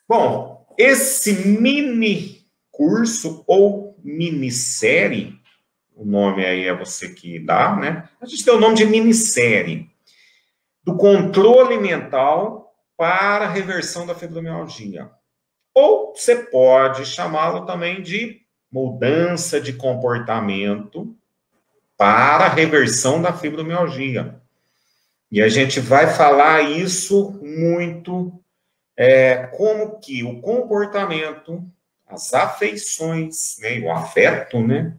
Bom, esse mini curso ou minissérie, o nome aí é você que dá, né? A gente tem o nome de minissérie, do controle mental para a reversão da fibromialgia. Ou você pode chamá-lo também de mudança de comportamento para a reversão da fibromialgia. E a gente vai falar isso muito, como que o comportamento, as afeições, né, o afeto, né,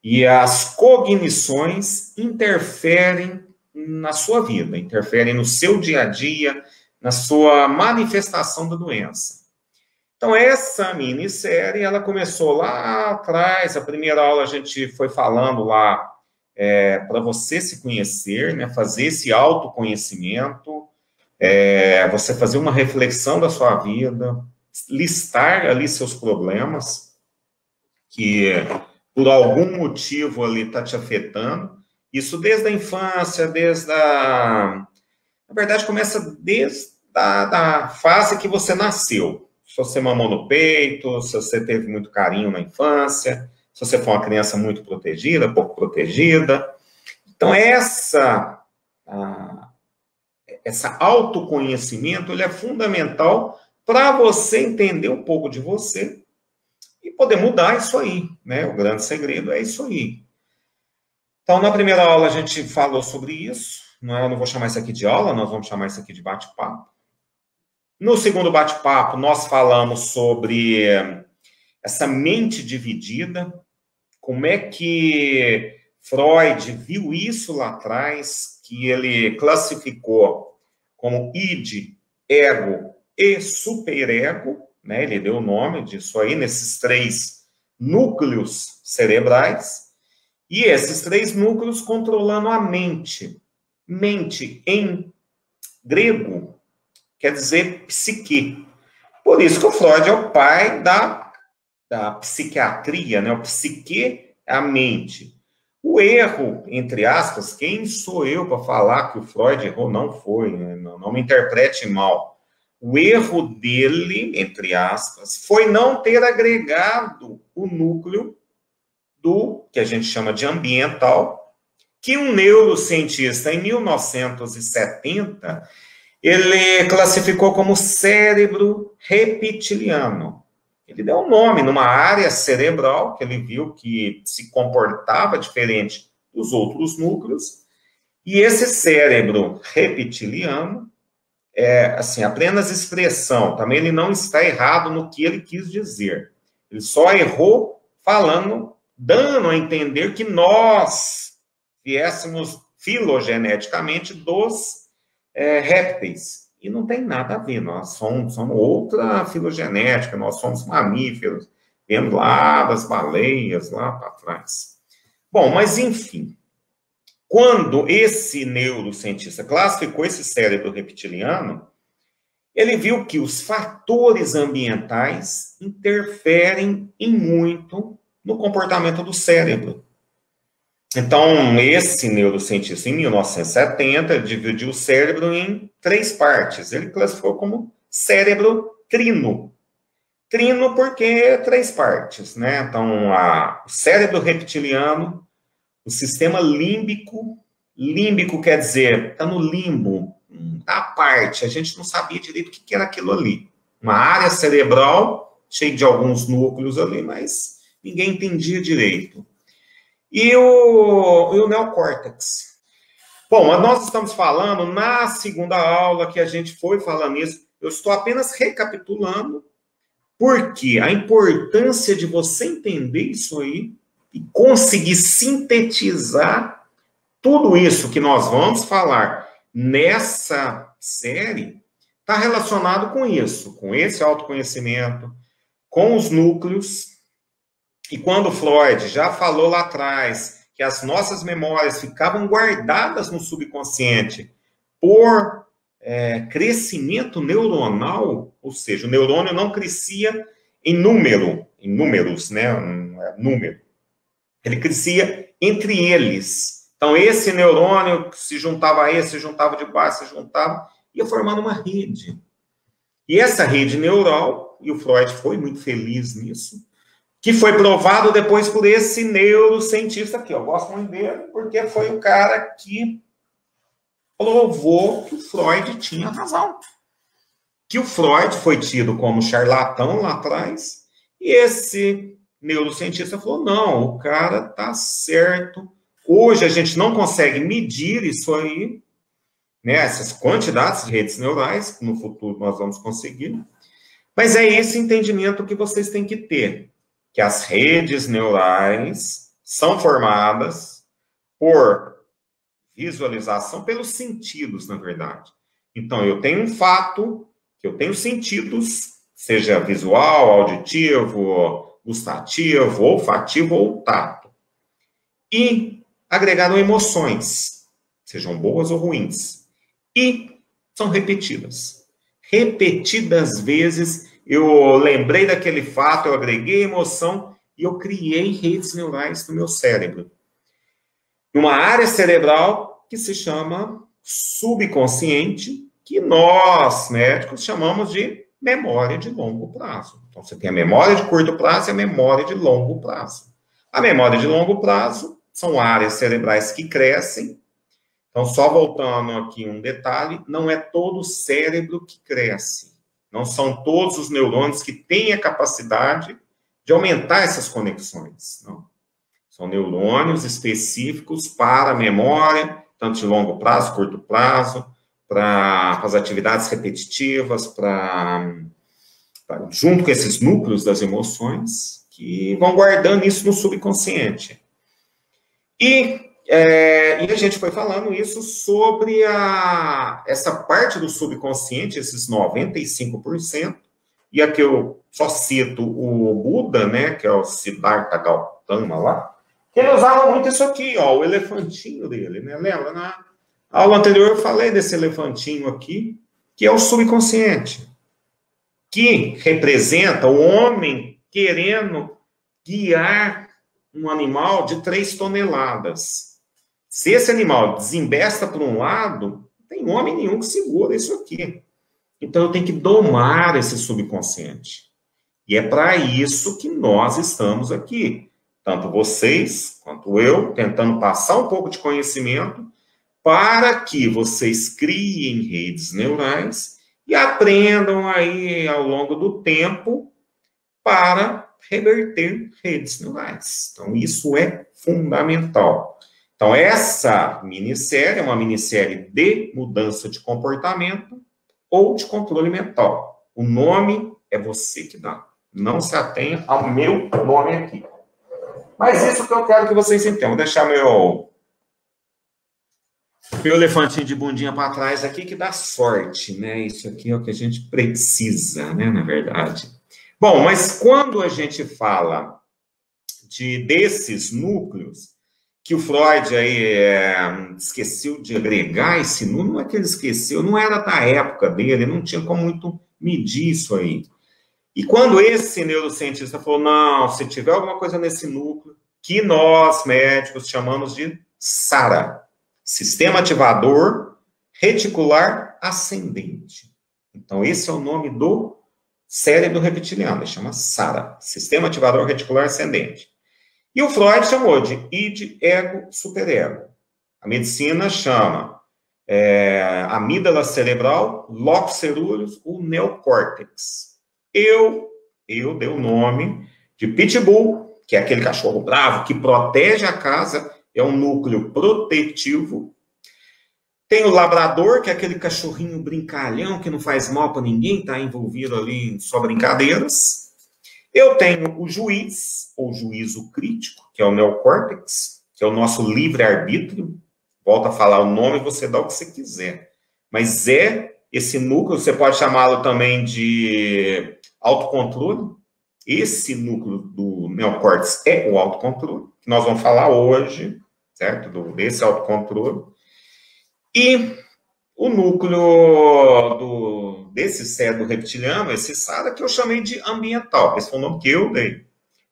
e as cognições interferem na sua vida, interferem no seu dia a dia, na sua manifestação da doença. Então, essa minissérie, ela começou lá atrás, a primeira aula a gente foi falando lá, para você se conhecer, né, fazer esse autoconhecimento, você fazer uma reflexão da sua vida, listar ali seus problemas, que por algum motivo ali está te afetando, isso desde a infância, na verdade, começa desde da fase que você nasceu. Se você mamou no peito, se você teve muito carinho na infância, se você for uma criança muito protegida, pouco protegida. Então, essa autoconhecimento, ele é fundamental para você entender um pouco de você e poder mudar isso aí, né? O grande segredo é isso aí. Então, na primeira aula a gente falou sobre isso, eu não vou chamar isso aqui de aula, nós vamos chamar isso aqui de bate-papo. No segundo bate-papo, nós falamos sobre essa mente dividida, como é que Freud viu isso lá atrás, que ele classificou como id, ego e superego, né? Ele deu o nome disso aí, nesses 3 núcleos cerebrais, e esses 3 núcleos controlando a mente. Mente, em grego, quer dizer psique. Por isso que o Freud é o pai da psiquiatria, né? O psique é a mente. O erro, entre aspas, quem sou eu para falar que o Freud errou? Não foi, né? Não me interprete mal. O erro dele, entre aspas, foi não ter agregado o núcleo do que a gente chama de ambiental, que um neurocientista, em 1970, ele classificou como cérebro reptiliano. Ele deu um nome numa área cerebral que ele viu que se comportava diferente dos outros núcleos, e esse cérebro reptiliano assim, apenas expressão, também ele não está errado no que ele quis dizer. Ele só errou falando, dando a entender que nós viéssemos filogeneticamente dos répteis. E não tem nada a ver, nós somos outra filogenética, nós somos mamíferos, vendo lá das baleias, lá para trás. Bom, mas enfim, quando esse neurocientista classificou esse cérebro reptiliano, ele viu que os fatores ambientais interferem em muito no comportamento do cérebro. Então, esse neurocientista, em 1970, dividiu o cérebro em 3 partes. Ele classificou como cérebro trino. Trino porque 3 partes, né? Então, o cérebro reptiliano, o sistema límbico. Límbico quer dizer, está no limbo, à parte. A gente não sabia direito o que era aquilo ali. Uma área cerebral, cheia de alguns núcleos ali, mas ninguém entendia direito. E o neocórtex. Bom, mas nós estamos falando na segunda aula que a gente foi falando isso. Eu estou apenas recapitulando, porque a importância de você entender isso aí e conseguir sintetizar tudo isso que nós vamos falar nessa série está relacionado com isso, com esse autoconhecimento, com os núcleos. E quando Freud já falou lá atrás que as nossas memórias ficavam guardadas no subconsciente por crescimento neuronal, ou seja, o neurônio não crescia em números, né? Número. Ele crescia entre eles. Então, esse neurônio se juntava a esse, se juntava de baixo, se juntava, ia formando uma rede. E essa rede neural, e o Freud foi muito feliz nisso, que foi provado depois por esse neurocientista aqui. Eu gosto muito dele, porque foi o cara que provou que o Freud tinha razão. Que o Freud foi tido como charlatão lá atrás, e esse neurocientista falou, não, o cara tá certo. Hoje a gente não consegue medir isso aí, né, essas quantidades de redes neurais, que no futuro nós vamos conseguir, mas é esse entendimento que vocês têm que ter, que as redes neurais são formadas por visualização pelos sentidos, na verdade. Então, eu tenho um fato, que eu tenho sentidos, seja visual, auditivo, gustativo, olfativo ou tato. E agregaram emoções, sejam boas ou ruins. E são repetidas. Repetidas vezes, eu lembrei daquele fato, eu agreguei emoção e eu criei redes neurais no meu cérebro. Numa área cerebral que se chama subconsciente, que nós, médicos, chamamos de memória de longo prazo. Então, você tem a memória de curto prazo e a memória de longo prazo. A memória de longo prazo são áreas cerebrais que crescem. Então, só voltando aqui um detalhe, não é todo o cérebro que cresce. Não são todos os neurônios que têm a capacidade de aumentar essas conexões. Não. São neurônios específicos para a memória, tanto de longo prazo, curto prazo, para as atividades repetitivas, junto com esses núcleos das emoções, que vão guardando isso no subconsciente. E a gente foi falando isso sobre essa parte do subconsciente, esses 95%, e aqui eu só cito o Buda, né, que é o Siddhartha Gautama lá, que ele usava muito isso aqui, ó, o elefantinho dele, né? Lembra? Na aula anterior eu falei desse elefantinho aqui, que é o subconsciente, que representa o homem querendo guiar um animal de 3 toneladas. Se esse animal desembesta por um lado, não tem homem nenhum que segura isso aqui. Então eu tenho que domar esse subconsciente. E é para isso que nós estamos aqui. Tanto vocês, quanto eu, tentando passar um pouco de conhecimento para que vocês criem redes neurais e aprendam aí ao longo do tempo para reverter redes neurais. Então, isso é fundamental. Então, essa minissérie é uma minissérie de mudança de comportamento ou de controle mental. O nome é você que dá. Não se atenha ao meu nome aqui. Mas isso que eu quero que vocês entendam. Vou deixar meu elefantinho de bundinha para trás aqui, que dá sorte, né? Isso aqui é o que a gente precisa, né? Na verdade. Bom, mas quando a gente fala desses núcleos, que o Freud aí esqueceu de agregar esse núcleo, não é que ele esqueceu, não era da época dele, não tinha como muito medir isso aí. E quando esse neurocientista falou, não, se tiver alguma coisa nesse núcleo, que nós, médicos, chamamos de SARA, Sistema Ativador Reticular Ascendente. Então, esse é o nome do cérebro reptiliano, ele chama SARA, Sistema Ativador Reticular Ascendente. E o Freud chamou de id, ego, superego. A medicina chama amígdala cerebral, locus cerúleus, o neocórtex. Eu dei o nome de pitbull, que é aquele cachorro bravo que protege a casa, é um núcleo protetivo. Tem o labrador, que é aquele cachorrinho brincalhão, que não faz mal para ninguém, está envolvido ali em só brincadeiras. Eu tenho o juiz, ou juízo crítico, que é o neocórtex, que é o nosso livre-arbítrio. Volta a falar o nome, você dá o que você quiser. Mas esse núcleo, você pode chamá-lo também de autocontrole. Esse núcleo do neocórtex é o autocontrole, que nós vamos falar hoje, certo? Desse autocontrole. E o núcleo desse cérebro reptiliano, esse SARA, que eu chamei de ambiental. Esse foi o nome que eu dei.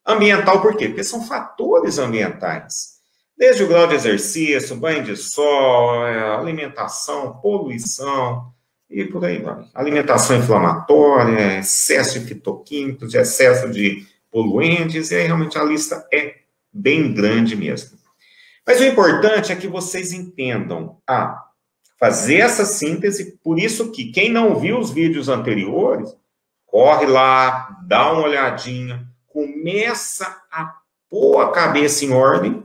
Ambiental por quê? Porque são fatores ambientais. Desde o grau de exercício, banho de sol, alimentação, poluição, e por aí vai. Alimentação inflamatória, excesso de fitoquímicos, excesso de poluentes, e aí realmente a lista é bem grande mesmo. Mas o importante é que vocês entendam fazer essa síntese, por isso que quem não viu os vídeos anteriores, corre lá, dá uma olhadinha, começa a pôr a cabeça em ordem,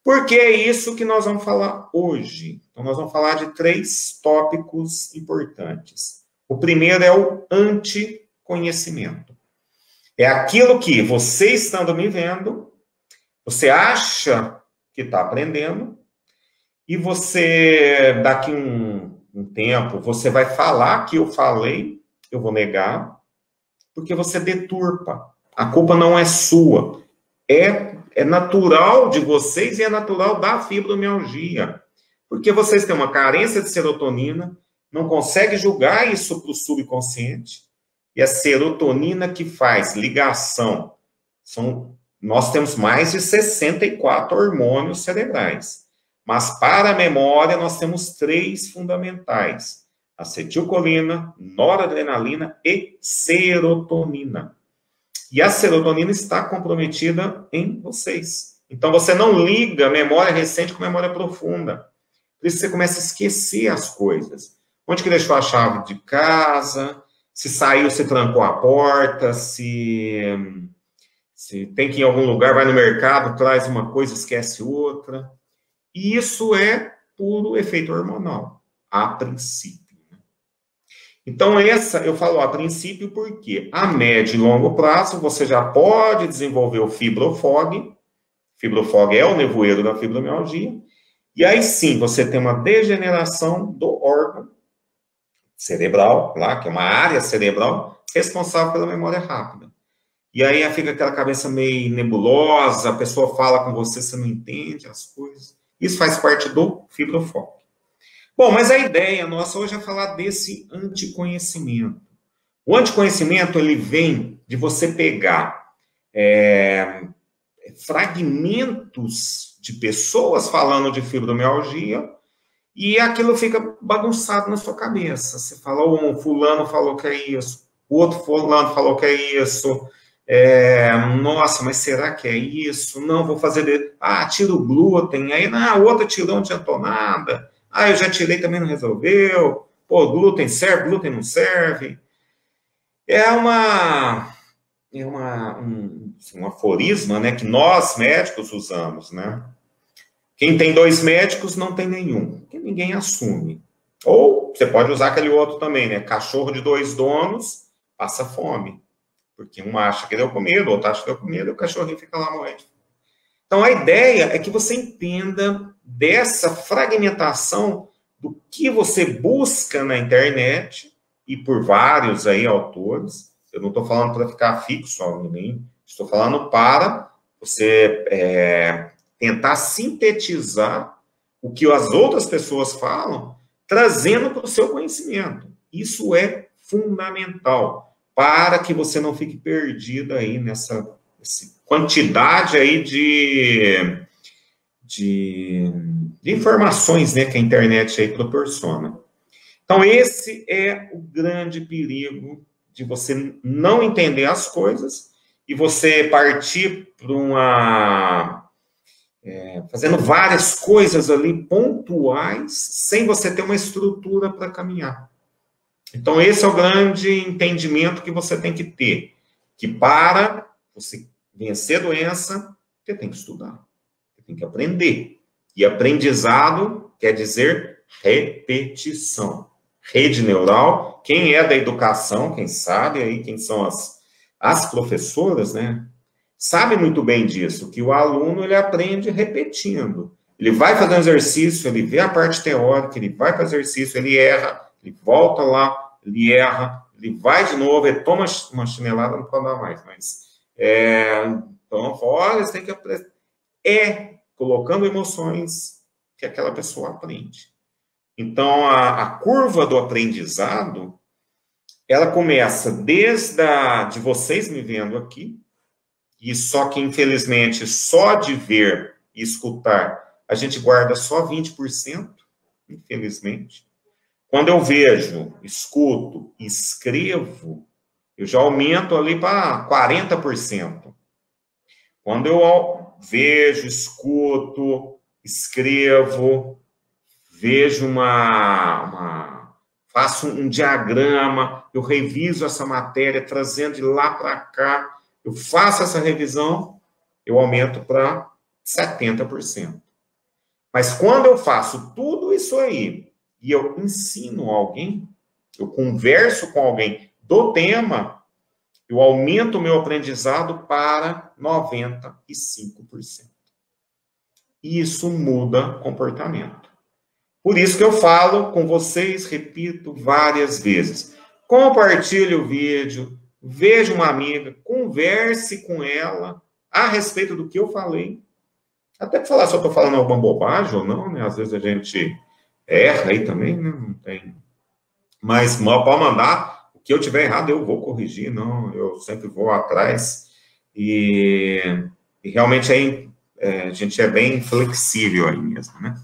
porque é isso que nós vamos falar hoje. Então, nós vamos falar de 3 tópicos importantes. O primeiro é o anticonhecimento. É aquilo que você, estando me vendo, você acha que está aprendendo, e você, daqui um tempo, você vai falar que eu falei, eu vou negar, porque você deturpa. A culpa não é sua. É natural de vocês e é natural da fibromialgia. Porque vocês têm uma carência de serotonina, não conseguem julgar isso para o subconsciente, e a serotonina que faz ligação. Nós temos mais de 64 hormônios cerebrais. Mas para a memória, nós temos 3 fundamentais: acetilcolina, noradrenalina e serotonina. E a serotonina está comprometida em vocês. Então, você não liga memória recente com memória profunda. Por isso, você começa a esquecer as coisas. Onde que deixou a chave de casa, se saiu, se trancou a porta, se tem que ir em algum lugar, vai no mercado, traz uma coisa, esquece outra. E isso é puro efeito hormonal, a princípio. Então, eu falo a princípio porque a médio e longo prazo você já pode desenvolver o fibrofog. Fibrofog é o nevoeiro da fibromialgia. E aí sim, você tem uma degeneração do órgão cerebral, lá, que é uma área cerebral responsável pela memória rápida. E aí fica aquela cabeça meio nebulosa, a pessoa fala com você, você não entende as coisas. Isso faz parte do fibrofog. Bom, mas a ideia nossa hoje é falar desse anticonhecimento. O anticonhecimento, ele vem de você pegar fragmentos de pessoas falando de fibromialgia e aquilo fica bagunçado na sua cabeça. Você fala, um fulano falou que é isso, o outro fulano falou que é isso, nossa, mas será que é isso? Não, vou fazer... tira o glúten, aí, a outra tirou, não adiantou nada. Eu já tirei, também não resolveu. Pô, glúten serve, glúten não serve. É um aforisma, né, que nós médicos usamos, né? Quem tem 2 médicos não tem nenhum, porque ninguém assume. Ou você pode usar aquele outro também, né? Cachorro de 2 donos passa fome. Porque um acha que deu comida, o outro acha que deu comida, e o cachorrinho fica lá morrendo. Então, a ideia é que você entenda dessa fragmentação do que você busca na internet, e por vários aí autores. Eu não estou falando para ficar fixo a ninguém, estou falando para você tentar sintetizar o que as outras pessoas falam, trazendo para o seu conhecimento. Isso é fundamental para que você não fique perdido aí nessa quantidade aí de informações, né, que a internet aí proporciona. Então, esse é o grande perigo de você não entender as coisas e você partir para fazendo várias coisas ali pontuais, sem você ter uma estrutura para caminhar. Então, esse é o grande entendimento que você tem que ter, que para você vencer a doença, você tem que estudar, você tem que aprender. E aprendizado quer dizer repetição. Rede neural, quem é da educação, quem sabe aí, quem são as professoras, né, sabe muito bem disso, que o aluno, ele aprende repetindo. Ele vai fazer um exercício, ele vê a parte teórica, ele vai para o exercício, ele erra, ele volta lá, ele erra, ele vai de novo, ele toma uma chinelada, não pode dar mais, mas... então, olha, você tem que aprender. Colocando emoções que aquela pessoa aprende. Então, a curva do aprendizado, ela começa desde de vocês me vendo aqui, e só que, infelizmente, só de ver e escutar, a gente guarda só 20%, infelizmente. Quando eu vejo, escuto, escrevo, eu já aumento ali para 40%. Quando eu vejo, escuto, escrevo, vejo faço um diagrama, eu reviso essa matéria, trazendo de lá para cá, eu faço essa revisão, eu aumento para 70%. Mas quando eu faço tudo isso aí, e eu ensino alguém, eu converso com alguém do tema, eu aumento o meu aprendizado para 95%. Isso muda comportamento. Por isso que eu falo com vocês, repito várias vezes. Compartilhe o vídeo, veja uma amiga, converse com ela a respeito do que eu falei. Até para falar se eu estou falando alguma bobagem ou não, né? Às vezes a gente erra aí também, né? Não tem. Mas pode mandar. O que eu tiver errado, eu vou corrigir, não. Eu sempre vou atrás. E realmente a gente é bem flexível aí mesmo, né?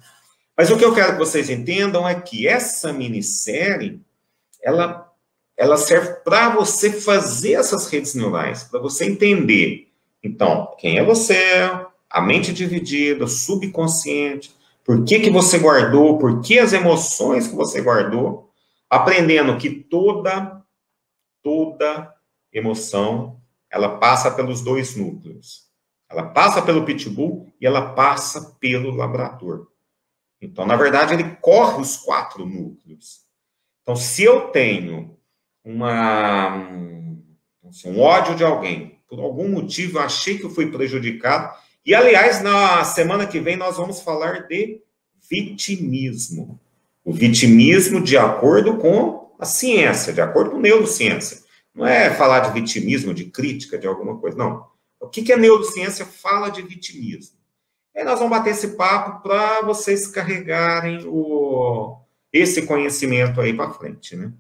Mas o que eu quero que vocês entendam é que essa minissérie, ela serve para você fazer essas redes neurais, para você entender. Então, quem é você? A mente dividida, subconsciente, por que você guardou, por que as emoções que você guardou, aprendendo que toda emoção, ela passa pelos dois núcleos. Ela passa pelo pitbull e ela passa pelo labrador. Então, na verdade, ele corre os 4 núcleos. Então, se eu tenho um ódio de alguém, por algum motivo eu achei que eu fui prejudicado, e, aliás, na semana que vem nós vamos falar de vitimismo. O vitimismo de acordo com a ciência, de acordo com neurociência. Não é falar de vitimismo, de crítica, de alguma coisa, não. O que a neurociência fala de vitimismo? Aí nós vamos bater esse papo para vocês carregarem esse conhecimento aí para frente, né?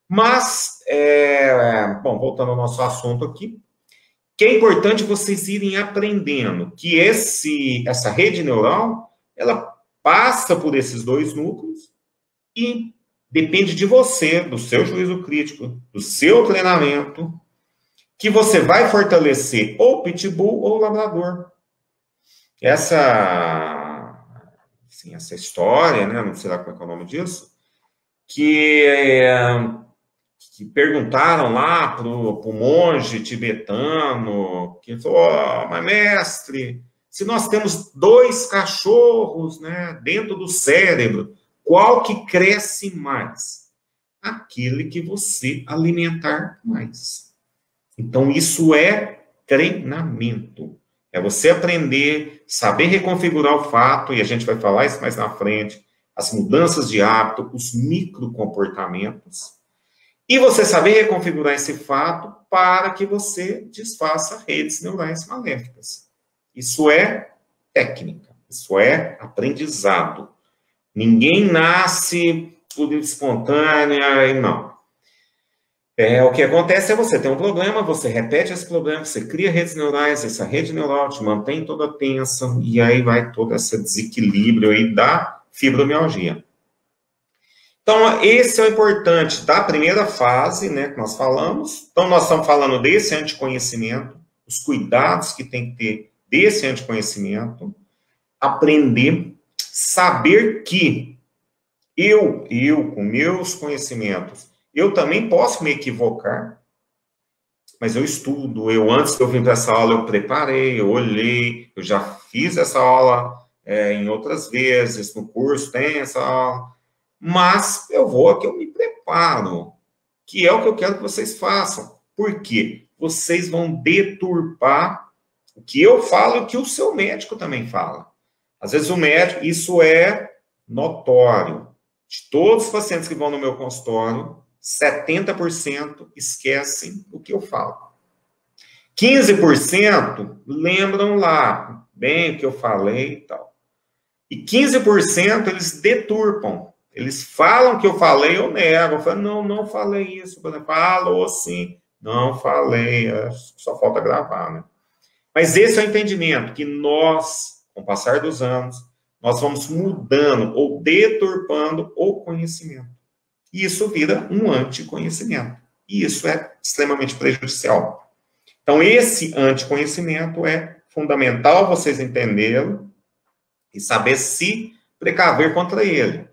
Mas, bom, voltando ao nosso assunto aqui, que é importante vocês irem aprendendo que essa rede neural, ela passa por esses 2 núcleos e depende de você, do seu juízo crítico, do seu treinamento, que você vai fortalecer ou o pitbull ou o labrador. Essa história, né, não sei lá como é o nome disso, que perguntaram lá para o monge tibetano, que falou, mas mestre, se nós temos 2 cachorros, né, dentro do cérebro, qual que cresce mais? Aquele que você alimentar mais. Então, isso é treinamento. É você aprender, saber reconfigurar o fato, e a gente vai falar isso mais na frente, as mudanças de hábito, os microcomportamentos, e você saber reconfigurar esse fato para que você desfaça redes neurais maléficas. Isso é técnica, isso é aprendizado. Ninguém nasce por espontânea e não. O que acontece é você tem um problema, você repete esse problema, você cria redes neurais, essa rede neural te mantém toda tensa, e aí vai todo esse desequilíbrio aí da fibromialgia. Então, esse é o importante da primeira fase, né, que nós falamos. Então, nós estamos falando desse anticonhecimento, os cuidados que tem que ter desse anticonhecimento, aprender, saber que eu com meus conhecimentos, eu também posso me equivocar, mas eu estudo, antes de eu vir para essa aula, eu preparei, eu olhei, eu já fiz essa aula em outras vezes, no curso tem essa aula, mas eu vou aqui, eu me preparo, que é o que eu quero que vocês façam. Por quê? Vocês vão deturpar o que eu falo e o que o seu médico também fala. Às vezes o médico, isso é notório. De todos os pacientes que vão no meu consultório, 70% esquecem o que eu falo. 15% lembram lá bem o que eu falei e tal. E 15% eles deturpam. Eles falam que eu falei, eu nego. Eu falo, não falei isso. Falou sim. Não falei. Só falta gravar, né? Mas esse é o entendimento que nós, com o passar dos anos, nós vamos mudando ou deturpando o conhecimento. E isso vira um anticonhecimento. E isso é extremamente prejudicial. Então, esse anticonhecimento é fundamental vocês entenderem e saber se precaver contra ele.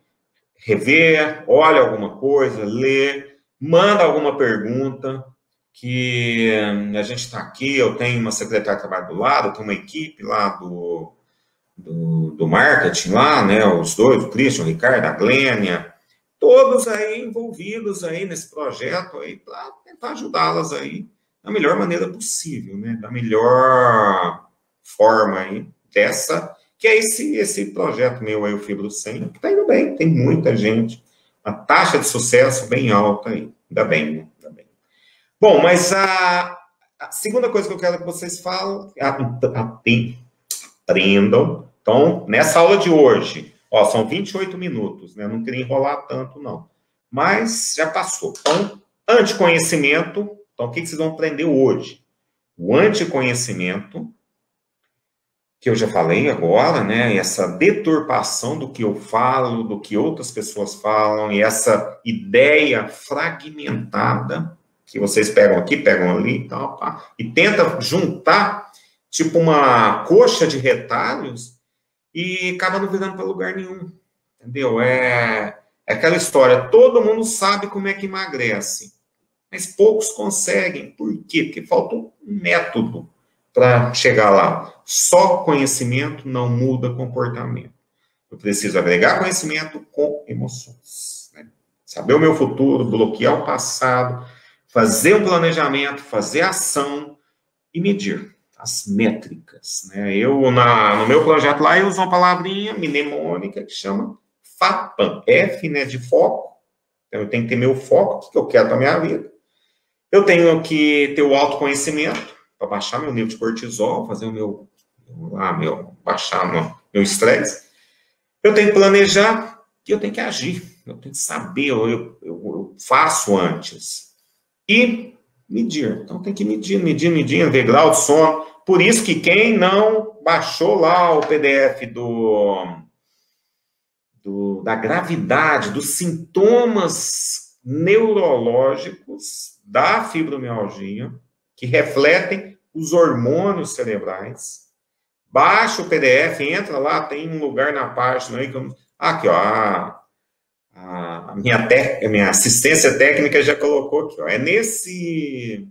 Rever, olha alguma coisa, lê, manda alguma pergunta, que a gente está aqui, eu tenho uma secretária de trabalho do lado, eu tenho uma equipe lá do marketing lá, né, os dois, o Christian, o Ricardo, a Glênia, todos aí envolvidos aí nesse projeto aí para tentar ajudá-las aí da melhor maneira possível, né, da melhor forma aí dessa, que é esse projeto meu aí, o Fibro 100, que está indo bem, tem muita gente, a taxa de sucesso bem alta aí, ainda bem, né? Ainda bem. Bom, mas a segunda coisa que eu quero que vocês falem, aprendam. Então, nessa aula de hoje, ó, são 28 minutos, né? Não queria enrolar tanto, não. Mas já passou. Então, anticonhecimento. Então, o que vocês vão aprender hoje? O anticonhecimento, que eu já falei agora, né? Essa deturpação do que eu falo, do que outras pessoas falam, e essa ideia fragmentada que vocês pegam aqui, pegam ali, tal, pá, e tenta juntar, tipo uma coxa de retalhos, e acaba não virando para lugar nenhum, entendeu? É aquela história, todo mundo sabe como é que emagrece, mas poucos conseguem. Por quê? Porque falta um método para chegar lá. Só conhecimento não muda comportamento. Eu preciso agregar conhecimento com emoções, né? Saber o meu futuro, bloquear o passado, fazer um planejamento, fazer ação e medir as métricas, né? No meu projeto lá, eu uso uma palavrinha mnemônica que chama FAPAM. F, né, de foco. Então, eu tenho que ter meu foco, o que eu quero para a minha vida. Eu tenho que ter o autoconhecimento, para baixar meu nível de cortisol, fazer baixar meu estresse. Eu tenho que planejar e eu tenho que agir. Eu tenho que saber, eu faço antes. E medir. Então, tem que medir, ver grau de sono. Por isso que quem não baixou lá o PDF da gravidade, dos sintomas neurológicos da fibromialgia, que refletem os hormônios cerebrais, baixa o PDF, entra lá, tem um lugar na página aí, aqui, ó, a minha assistência técnica já colocou aqui, ó, é nesse,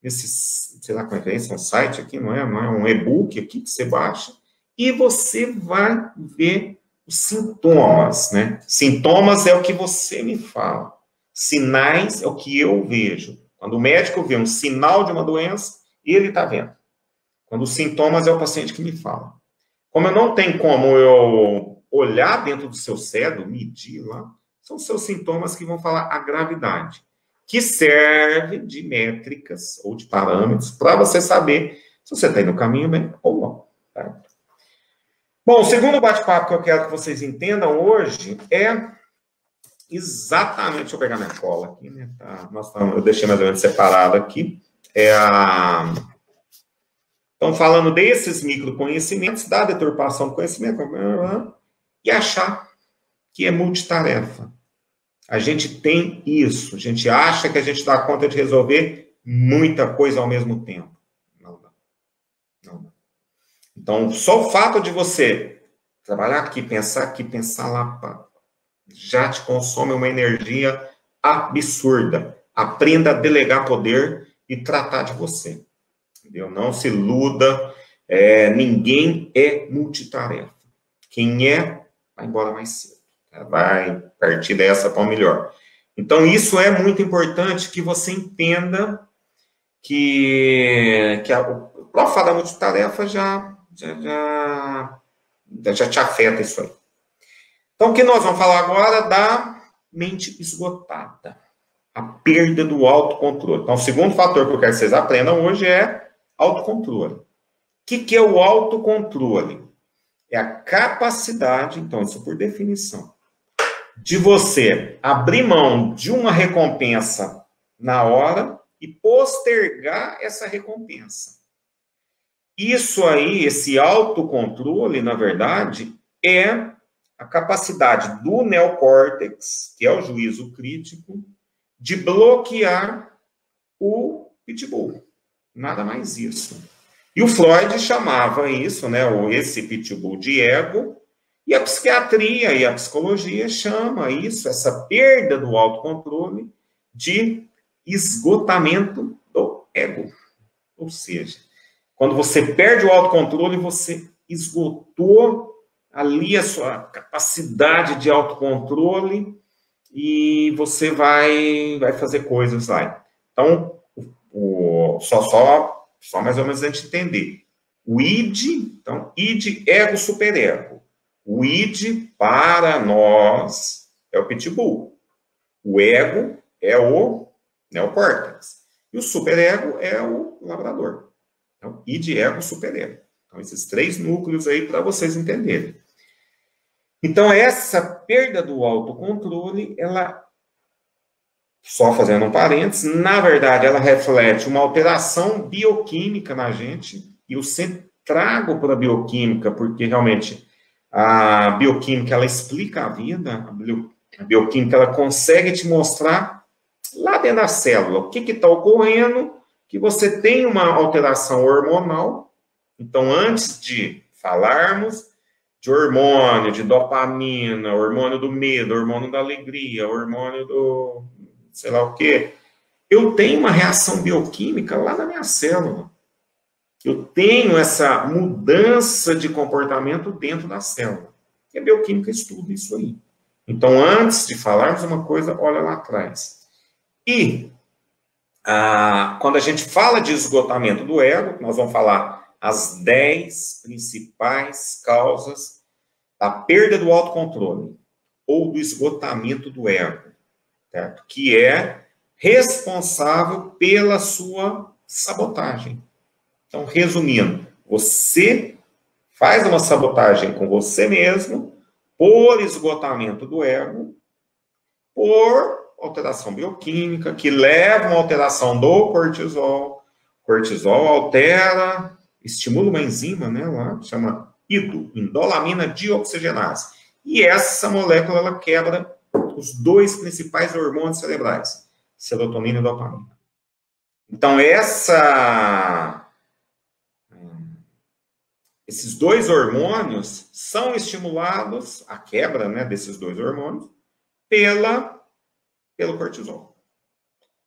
sei lá como é que é, esse é um site aqui, não é um e-book aqui que você baixa, e você vai ver os sintomas, né? Sintomas é o que você me fala, sinais é o que eu vejo. Quando o médico vê um sinal de uma doença, ele está vendo. Quando os sintomas é o paciente que me fala. Como eu não tenho como eu olhar dentro do seu cérebro, medir lá, são os seus sintomas que vão falar a gravidade, que serve de métricas ou de parâmetros para você saber se você está indo no caminho bem ou não. Tá? Bom, o segundo bate-papo que eu quero que vocês entendam hoje é exatamente, deixa eu pegar minha cola aqui, né? Tá, eu deixei mais ou menos separado aqui. Estão falando desses microconhecimentos, da deturpação do conhecimento, e achar que é multitarefa. A gente tem isso, a gente acha que a gente dá conta de resolver muita coisa ao mesmo tempo. Não dá. Não dá. Então, só o fato de você trabalhar aqui, pensar lá, já te consome uma energia absurda. Aprenda a delegar poder e tratar de você. Entendeu? Não se iluda, ninguém é multitarefa. Quem vai embora mais cedo. Vai partir dessa para o melhor. Então, isso é muito importante que você entenda que o próprio fato da multitarefa já te afeta isso aí. Então, o que nós vamos falar agora da mente esgotada. A perda do autocontrole. Então, o segundo fator que eu quero que vocês aprendam hoje é autocontrole. O que é o autocontrole? É a capacidade, então, isso por definição, de você abrir mão de uma recompensa na hora e postergar essa recompensa. Isso aí, esse autocontrole, na verdade, é a capacidade do neocórtex, que é o juízo crítico, de bloquear o pitbull. Nada mais isso. E o Freud chamava isso, né, esse pitbull de ego, e a psiquiatria e a psicologia chama isso, essa perda do autocontrole, de esgotamento do ego. Ou seja, quando você perde o autocontrole, você esgotou ali a sua capacidade de autocontrole e você vai fazer coisas lá. Então, só mais ou menos a gente entender. O id, então, id, ego, superego. O id, para nós, é o pitbull. O ego é o neocórtex. E o superego é o labrador. Então, id, ego, superego. Então, esses 3 núcleos aí para vocês entenderem. Então, essa perda do autocontrole, ela, só fazendo um parênteses, na verdade, ela reflete uma alteração bioquímica na gente, e eu sempre trago para a bioquímica, porque realmente a bioquímica, ela explica a vida, a bioquímica, ela consegue te mostrar lá dentro da célula o que está ocorrendo, que você tem uma alteração hormonal. Então, antes de falarmos de hormônio, de dopamina, hormônio do medo, hormônio da alegria, hormônio do sei lá o quê, eu tenho uma reação bioquímica lá na minha célula. Eu tenho essa mudança de comportamento dentro da célula. E a bioquímica estuda isso aí. Então, antes de falarmos uma coisa, olha lá atrás. E quando a gente fala de esgotamento do ego, nós vamos falar as 10 principais causas da perda do autocontrole ou do esgotamento do ego, certo? Que é responsável pela sua sabotagem. Então, resumindo, você faz uma sabotagem com você mesmo por esgotamento do ego, por alteração bioquímica, que leva a uma alteração do cortisol. Cortisol altera, estimula uma enzima, né, lá, chama indolamina dioxigenase. E essa molécula, ela quebra os 2 principais hormônios cerebrais, serotonina e dopamina. Então, esses 2 hormônios são estimulados, a quebra, né, desses 2 hormônios, pelo cortisol.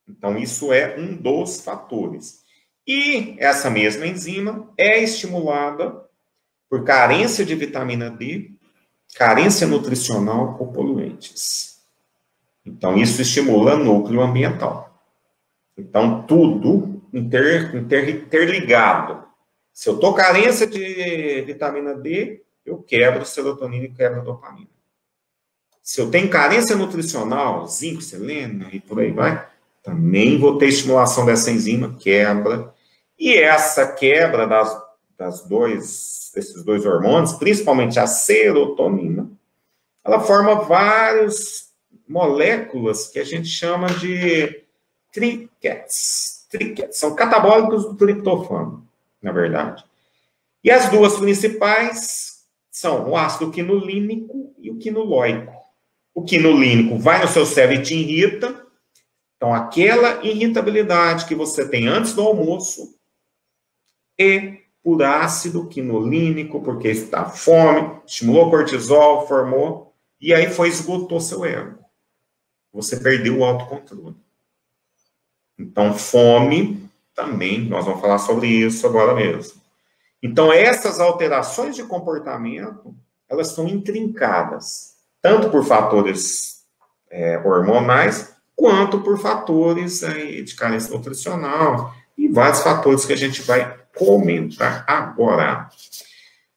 Então, isso é um dos fatores. E essa mesma enzima é estimulada por carência de vitamina D, carência nutricional ou poluentes. Então, isso estimula núcleo ambiental. Então, tudo interligado. Se eu estou carência de vitamina D, eu quebro serotonina e quebro dopamina. Se eu tenho carência nutricional, zinco, selênio e por aí vai, também vou ter estimulação dessa enzima, quebra. E essa quebra desses 2 hormônios, principalmente a serotonina, ela forma várias moléculas que a gente chama de triquetes. São catabólicos do triptofano, na verdade. E as 2 principais são o ácido quinolínico e o quinolóico. O quinolínico vai no seu cérebro e te irrita. Então, aquela irritabilidade que você tem antes do almoço é por ácido quinolínico, porque está fome, estimulou o cortisol, formou, e aí esgotou seu ego. Você perdeu o autocontrole. Então, fome também, nós vamos falar sobre isso agora mesmo. Então, essas alterações de comportamento, elas estão intrincadas, tanto por fatores hormonais, quanto por fatores de carência nutricional e vários fatores que a gente vai comentar agora.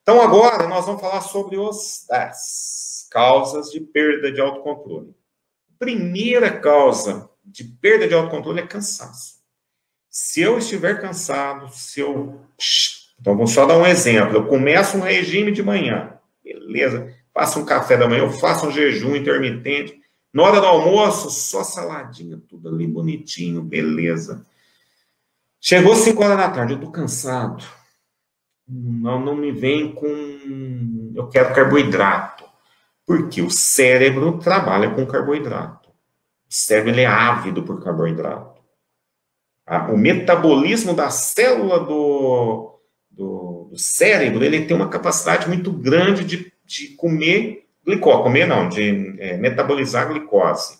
Então, agora nós vamos falar sobre as causas de perda de autocontrole. Primeira causa de perda de autocontrole é cansaço. Se eu estiver cansado, então, vou só dar um exemplo. Eu começo um regime de manhã, beleza? Faço um café da manhã, eu faço um jejum intermitente. Na hora do almoço, só saladinha, tudo ali bonitinho, beleza. Chegou 5 horas da tarde, eu tô cansado. Não me vem com... Eu quero carboidrato. Porque o cérebro trabalha com carboidrato. O cérebro ele é ávido por carboidrato. O metabolismo da célula do cérebro, ele tem uma capacidade muito grande de comer glicose. Comer não, de metabolizar glicose.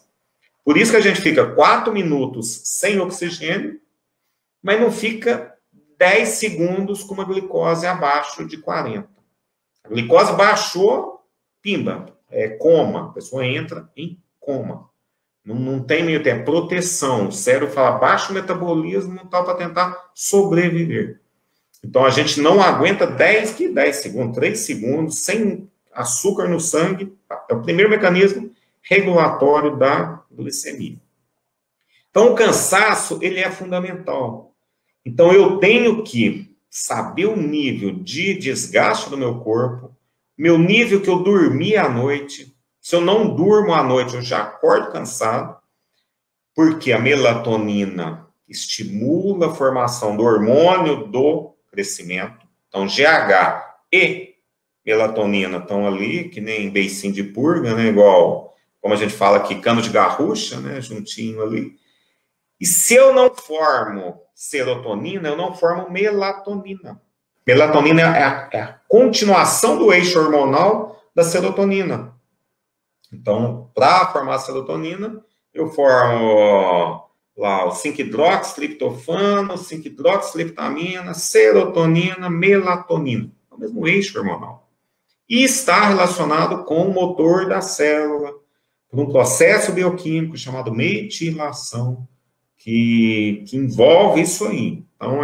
Por isso que a gente fica 4 minutos sem oxigênio, mas não fica 10 segundos com uma glicose abaixo de 40. A glicose baixou, pimba, coma. A pessoa entra em coma. Não tem meio tempo. Proteção. O cérebro fala baixo metabolismo tal para tentar sobreviver. Então, a gente não aguenta 10 segundos, 3 segundos, sem açúcar no sangue. É o primeiro mecanismo regulatório da glicemia. Então, o cansaço, ele é fundamental. Então, eu tenho que saber o nível de desgaste do meu corpo, meu nível que eu dormi à noite. Se eu não durmo à noite, eu já acordo cansado, porque a melatonina estimula a formação do hormônio do crescimento. Então, GH e melatonina estão ali, que nem beicinho de purga, né? Igual, como a gente fala aqui, cano de garrucha, né? Juntinho ali. E se eu não formo serotonina, eu não formo melatonina. Melatonina é a continuação do eixo hormonal da serotonina. Então, para formar serotonina, eu formo lá o 5-hidroxitriptofano, 5-hidroxitriptamina, serotonina, melatonina. É o mesmo eixo hormonal. E está relacionado com o motor da célula, por um processo bioquímico chamado metilação, que envolve isso aí. Então,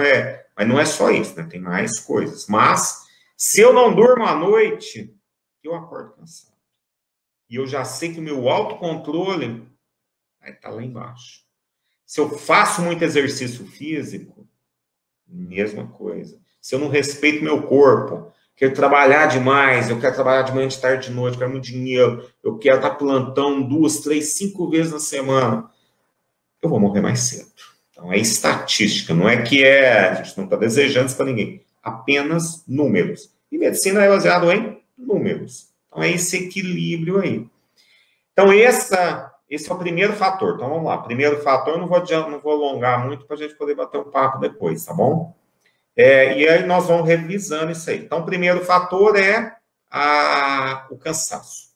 mas não é só isso, né? Tem mais coisas. Mas, se eu não durmo à noite, eu acordo cansado. E eu já sei que o meu autocontrole vai estar lá embaixo. Se eu faço muito exercício físico, mesma coisa. Se eu não respeito meu corpo, quero trabalhar demais, eu quero trabalhar de manhã, de tarde, de noite, eu quero muito dinheiro, eu quero estar plantão 2, 3, 5 vezes na semana, eu vou morrer mais cedo. Então, é estatística, não é que a gente não está desejando isso para ninguém. Apenas números. E medicina é baseado em números. Então, é esse equilíbrio aí. Então, esse é o primeiro fator. Então, vamos lá. Primeiro fator, eu não vou alongar muito para a gente poder bater um papo depois, tá bom? E aí, nós vamos revisando isso aí. Então, o primeiro fator é o cansaço.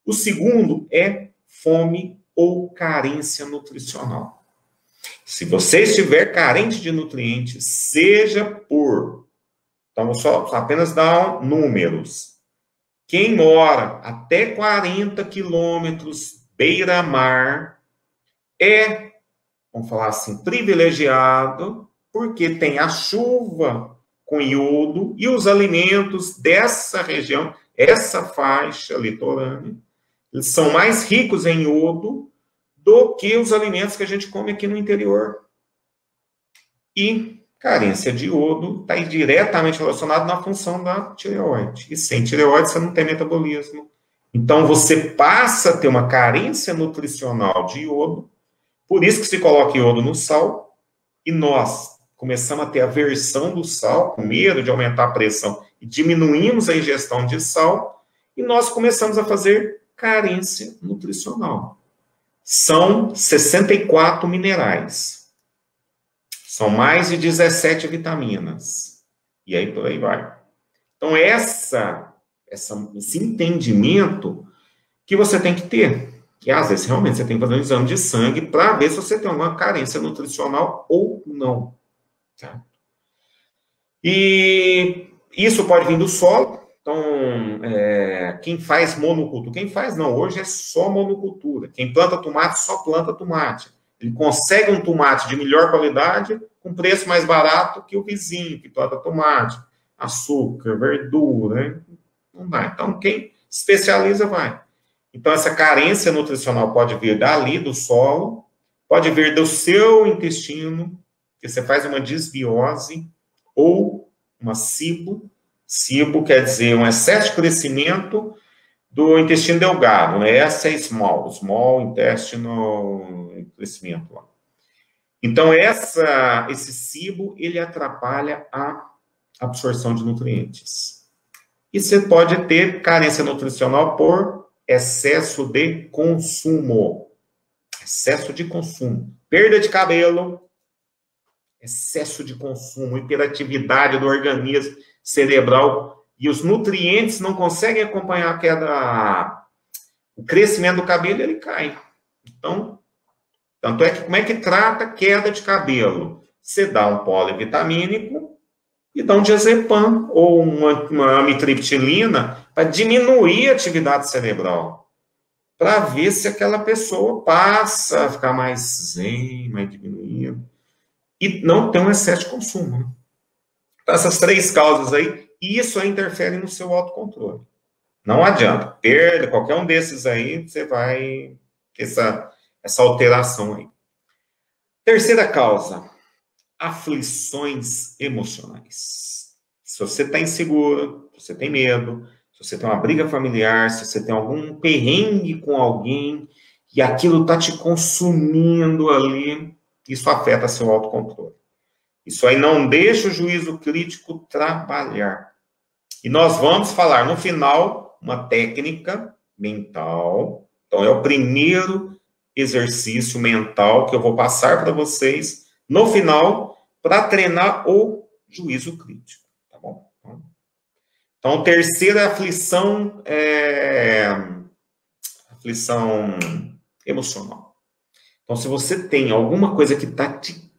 O segundo é fome ou carência nutricional. Se você estiver carente de nutrientes, seja por... Então, vou só apenas dar números. Quem mora até 40 quilômetros beira-mar vamos falar assim, privilegiado, porque tem a chuva com iodo e os alimentos dessa região, essa faixa litorânea, eles são mais ricos em iodo do que os alimentos que a gente come aqui no interior. E carência de iodo está diretamente relacionado na função da tireoide. E sem tireoide você não tem metabolismo. Então você passa a ter uma carência nutricional de iodo, por isso que se coloca iodo no sal, e nós começamos a ter aversão do sal, com medo de aumentar a pressão, e diminuímos a ingestão de sal, e nós começamos a fazer carência nutricional. São 64 minerais. São mais de 17 vitaminas. E aí, por aí vai. Então, esse entendimento que você tem que ter. E, às vezes, realmente, você tem que fazer um exame de sangue para ver se você tem uma carência nutricional ou não. Tá? E isso pode vir do solo. Então, quem faz monocultura... Quem faz, não, hoje é só monocultura. Quem planta tomate, só planta tomate. Ele consegue um tomate de melhor qualidade com preço mais barato que o vizinho que planta tomate, açúcar, verdura, né? Não dá. Então, quem especializa, vai. Então, essa carência nutricional pode vir dali, do solo, pode vir do seu intestino, que você faz uma desbiose, ou uma SIBO. SIBO quer dizer um excesso de crescimento do intestino delgado, né? Essa é small intestinal crescimento lá. Então, esse SIBO, ele atrapalha a absorção de nutrientes. E você pode ter carência nutricional por excesso de consumo. Excesso de consumo. Perda de cabelo, excesso de consumo, hiperatividade do organismo cerebral e os nutrientes não conseguem acompanhar a queda, o crescimento do cabelo, ele cai. Então, tanto é que como é que trata queda de cabelo? Você dá um polivitamínico e dá um diazepam ou uma amitriptilina para diminuir a atividade cerebral, para ver se aquela pessoa passa a ficar mais zen, mais diminuído, e não tem um excesso de consumo. Né? Então, essas três causas aí, isso aí interfere no seu autocontrole. Não adianta, perda, qualquer um desses aí, você vai ter essa alteração aí. Terceira causa, aflições emocionais. Se você está inseguro, se você tem medo, se você tem uma briga familiar, se você tem algum perrengue com alguém e aquilo está te consumindo ali, isso afeta seu autocontrole. Isso aí não deixa o juízo crítico trabalhar. E nós vamos falar no final uma técnica mental. Então, é o primeiro exercício mental que eu vou passar para vocês no final para treinar o juízo crítico, tá bom? Então, terceira aflição aflição emocional. Então, se você tem alguma coisa que está te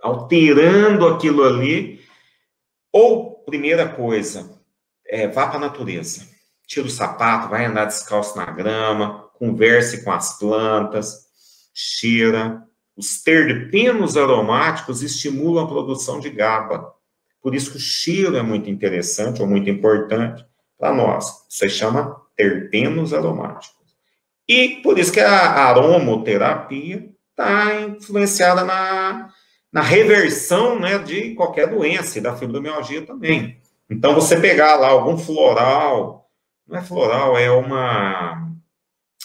alterando aquilo ali, ou, primeira coisa, vá para a natureza. Tira o sapato, vai andar descalço na grama, converse com as plantas, cheira. Os terpenos aromáticos estimulam a produção de GABA. Por isso que o cheiro é muito interessante ou muito importante para nós. Isso aí chama terpenos aromáticos. E por isso que a aromoterapia está influenciada na reversão, né, de qualquer doença, e da fibromialgia também. Então, você pegar lá algum floral, não é floral, é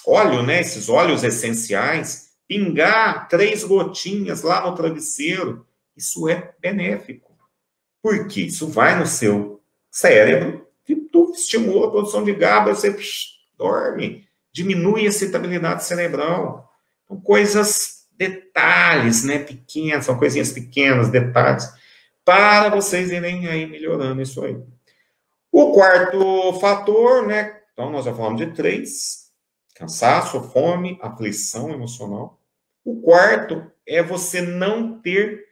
óleo, né, esses óleos essenciais, pingar 3 gotinhas lá no travesseiro, isso é benéfico. Por quê? Isso vai no seu cérebro, e tu estimula a produção de GABA, você dorme, diminui a excitabilidade cerebral. Então, detalhes, né, pequenos, são coisinhas pequenas, detalhes, para vocês irem aí melhorando isso aí. O quarto fator, né, então nós já falamos de 3, cansaço, fome, aflição emocional. O quarto é você não ter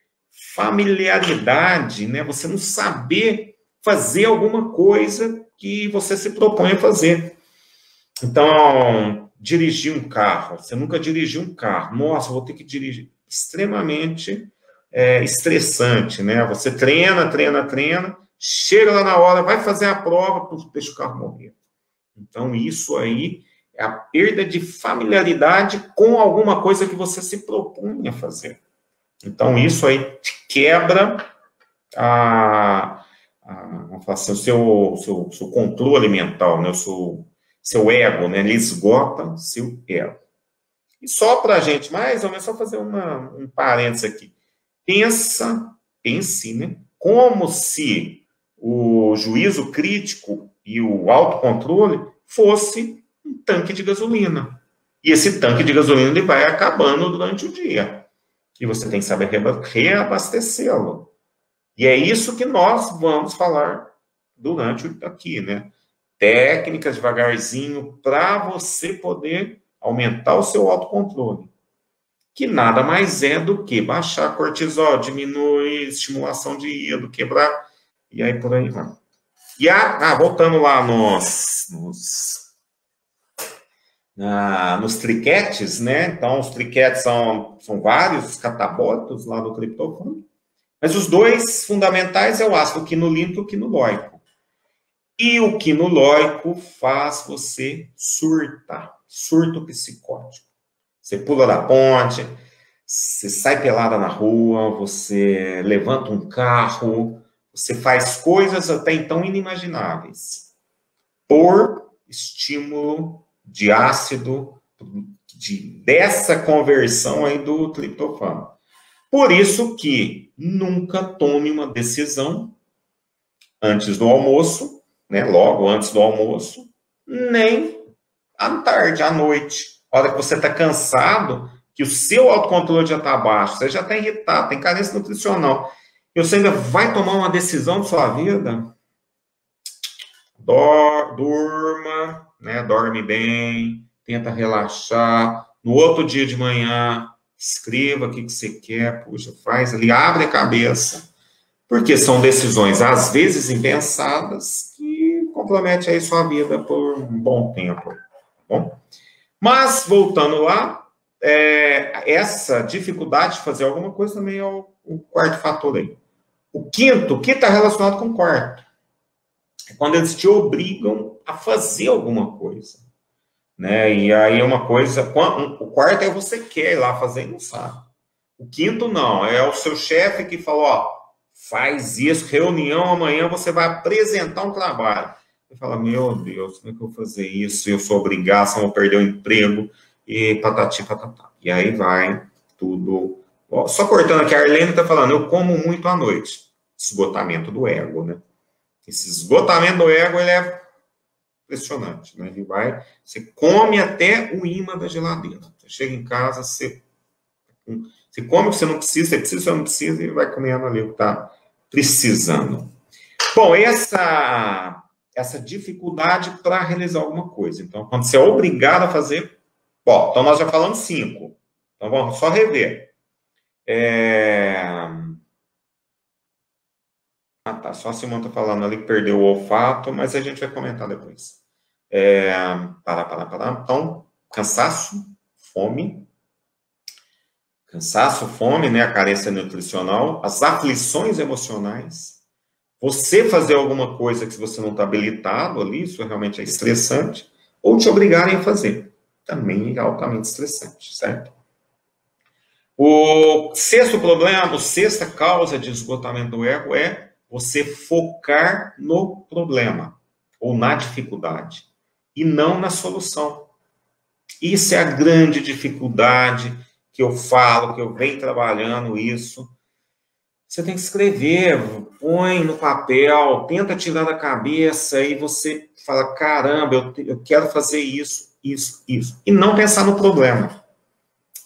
familiaridade, né, você não saber fazer alguma coisa que você se propõe a fazer. Então, dirigir um carro, você nunca dirigiu um carro, nossa, vou ter que dirigir, extremamente estressante, né? Você treina, chega lá na hora, vai fazer a prova, deixa o carro morrer. Então, isso aí é a perda de familiaridade com alguma coisa que você se propõe a fazer. Então, isso aí te quebra vamos falar assim, o seu controle mental, né? Seu ego, né? Ele esgota seu ego. E só para a gente, mais ou menos, só fazer um parênteses aqui. Pense, né? Como se o juízo crítico e o autocontrole fosse um tanque de gasolina. E esse tanque de gasolina ele vai acabando durante o dia. E você tem que saber reabastecê-lo. E é isso que nós vamos falar durante aqui, né? Técnicas devagarzinho para você poder aumentar o seu autocontrole. Que nada mais é do que baixar cortisol, diminuir estimulação de hígado, quebrar, e aí por aí vai. E voltando lá nos triquetes, né? Então, os triquetes são vários catabólitos lá do triptofano, mas os 2 fundamentais é o ácido quinolínico e o quinolóico. E o quinolóico faz você surtar, surto psicótico. Você pula da ponte, você sai pelada na rua, você levanta um carro, você faz coisas até então inimagináveis, por estímulo de ácido, dessa conversão aí do triptofano. Por isso que nunca tome uma decisão antes do almoço, né, logo antes do almoço, nem à tarde, à noite. A hora que você está cansado, que o seu autocontrole já está baixo, você já está irritado, tem carência nutricional, e você ainda vai tomar uma decisão de sua vida, durma, né? Dorme bem, tenta relaxar. No outro dia de manhã, escreva o que você quer, puxa, faz ali, abre a cabeça. Porque são decisões, às vezes, impensadas, que comprometem aí sua vida por um bom tempo. Bom? Mas, voltando lá, essa dificuldade de fazer alguma coisa também é o quarto fator aí. O quinto, que está relacionado com o quarto, é quando eles te obrigam a fazer alguma coisa. Né? E aí é uma coisa, o quarto é você quer ir lá fazer e não sabe. O quinto não, é o seu chefe que falou, ó, faz isso, reunião amanhã, você vai apresentar um trabalho. Você fala, meu Deus, como é que eu vou fazer isso? Eu sou obrigado, senão eu vou perder o emprego, e patati patatá. E aí vai tudo. Ó, só cortando aqui, a Arlene está falando, eu como muito à noite. Esgotamento do ego, né? Esse esgotamento do ego, ele é impressionante, né? Ele vai, você come até o imã da geladeira. Você chega em casa, você come o que você não precisa, você precisa o que você não precisa, e vai comendo ali o que está precisando. Bom, essa dificuldade para realizar alguma coisa. Então, quando você é obrigado a fazer... Bom, então nós já falamos 5. Então, vamos só rever. Tá, só a Simone está falando ali que perdeu o olfato, mas a gente vai comentar depois. Então, cansaço, fome, né, a carência nutricional, as aflições emocionais, você fazer alguma coisa que você não está habilitado ali, isso realmente é estressante, ou te obrigarem a fazer, também é altamente estressante, certo? O sexto problema, a sexta causa de esgotamento do ego é você focar no problema, ou na dificuldade, e não na solução. Isso é a grande dificuldade que eu falo, que eu venho trabalhando isso. Você tem que escrever, põe no papel, tenta tirar da cabeça, e você fala, caramba, eu quero fazer isso. E não pensar no problema.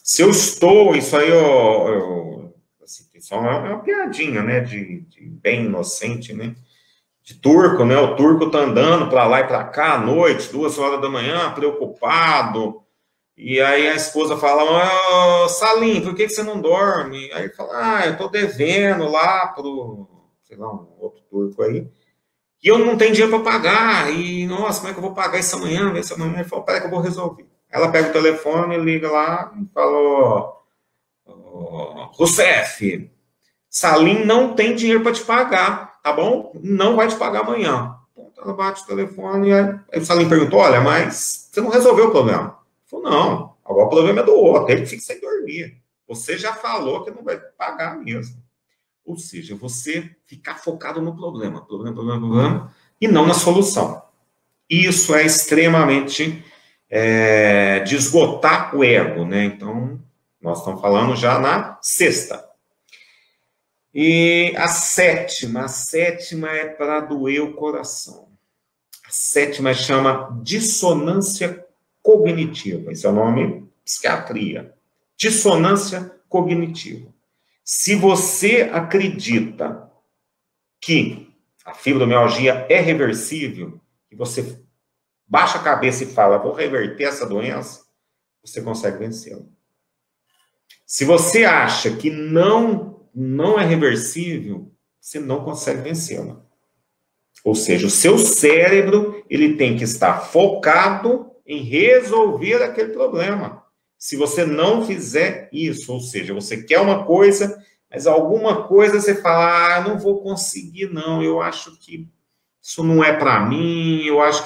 Se eu estou, isso aí assim, isso é uma piadinha, né, de bem inocente, né, de turco, né, o turco tá andando para lá e para cá à noite, 2 horas da manhã, preocupado, e aí a esposa fala, Salim, por que você não dorme? Aí ele fala, eu tô devendo lá pro, sei lá, um outro turco aí, e eu não tenho dinheiro para pagar, e, nossa, como é que eu vou pagar isso amanhã? Ele falou, peraí que eu vou resolver. Ela pega o telefone, liga lá e fala, Rousseff, Salim não tem dinheiro para te pagar, tá bom? Não vai te pagar amanhã. Então, ela bate o telefone, e aí o Salim perguntou, olha, mas você não resolveu o problema? Ele falou, não, agora o problema é do outro, ele fica sem dormir. Você já falou que não vai pagar mesmo. Ou seja, você ficar focado no problema, e não na solução. Isso é extremamente de esgotar o ego, né? Então, nós estamos falando já na sexta. E a sétima é para doer o coração. A sétima chama dissonância cognitiva. Esse é o nome psiquiatria. Dissonância cognitiva. Se você acredita que a fibromialgia é reversível, e você baixa a cabeça e fala, vou reverter essa doença, você consegue vencê-la. Se você acha que não é reversível, você não consegue vencê-la. Ou seja, o seu cérebro, ele tem que estar focado em resolver aquele problema. Se você não fizer isso, ou seja, você quer uma coisa, mas alguma coisa você fala, não vou conseguir não, eu acho que isso não é para mim, eu acho